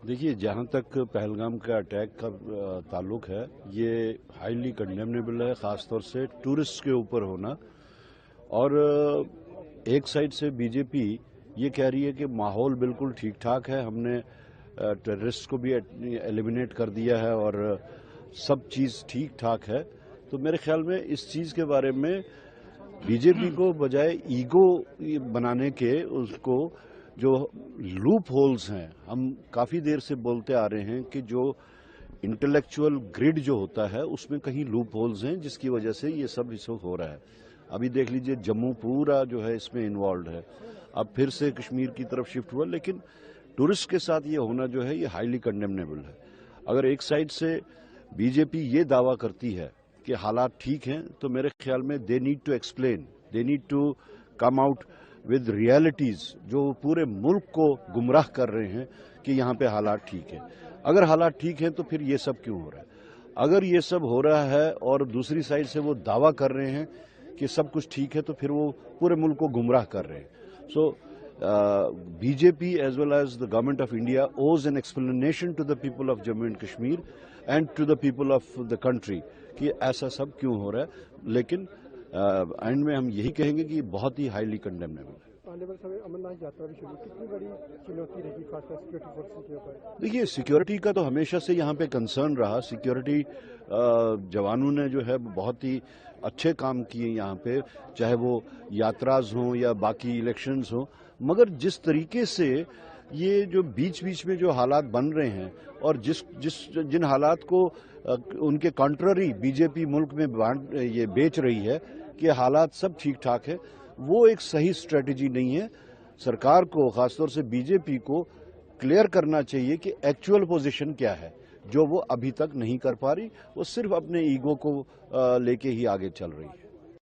देखिए, जहाँ तक पहलगाम का अटैक का ताल्लुक है, ये हाईली कंडेमनेबल है, ख़ासतौर से टूरिस्ट के ऊपर होना। और एक साइड से बीजेपी ये कह रही है कि माहौल बिल्कुल ठीक ठाक है, हमने टेररिस्ट को भी एलिमिनेट कर दिया है और सब चीज़ ठीक ठाक है। तो मेरे ख्याल में इस चीज़ के बारे में बीजेपी को बजाय ईगो बनाने के उसको जो लूप होल्स हैं, हम काफ़ी देर से बोलते आ रहे हैं कि जो इंटेलेक्चुअल ग्रिड जो होता है उसमें कहीं लूप होल्स हैं जिसकी वजह से ये सब इस वक्त हो रहा है। अभी देख लीजिए, जम्मू पूरा जो है इसमें इन्वॉल्व है, अब फिर से कश्मीर की तरफ शिफ्ट हुआ। लेकिन टूरिस्ट के साथ ये होना जो है ये हाईली कंडेमनेबल है। अगर एक साइड से बीजेपी ये दावा करती है कि हालात ठीक हैं, तो मेरे ख्याल में they need to explain, they need to come out with realities जो पूरे मुल्क को गुमराह कर रहे हैं कि यहाँ पे हालात ठीक है। अगर हालात ठीक हैं तो फिर ये सब क्यों हो रहा है? अगर ये सब हो रहा है और दूसरी साइड से वो दावा कर रहे हैं कि सब कुछ ठीक है, तो फिर वो पूरे मुल्क को गुमराह कर रहे हैं। So BJP as well as the government of India owes an explanation to the people of Jammu and Kashmir and to the people of the country कि ऐसा सब क्यों हो रहा है। लेकिन एंड में हम यही कहेंगे कि बहुत ही हाईली कंडेमनेबल है। आने वाले समय अमरनाथ यात्रा भी शुरू, कितनी बड़ी चुनौती रहेगी खासकर सिक्योरिटी फोर्सेस के ऊपर? देखिए, सिक्योरिटी का तो हमेशा से यहाँ पे कंसर्न रहा। सिक्योरिटी जवानों ने जो है बहुत ही अच्छे काम किए यहाँ पे, चाहे वो यात्राज हों या बाकी इलेक्शंस हों। मगर जिस तरीके से ये जो बीच बीच में जो हालात बन रहे हैं और जिन हालात को उनके कॉन्ट्ररी बीजेपी मुल्क में ये बेच रही है कि हालात सब ठीक ठाक है, वो एक सही स्ट्रेटेजी नहीं है। सरकार को, खासतौर से बीजेपी को क्लियर करना चाहिए कि एक्चुअल पोजीशन क्या है, जो वो अभी तक नहीं कर पा रही। वो सिर्फ अपने ईगो को लेके ही आगे चल रही है।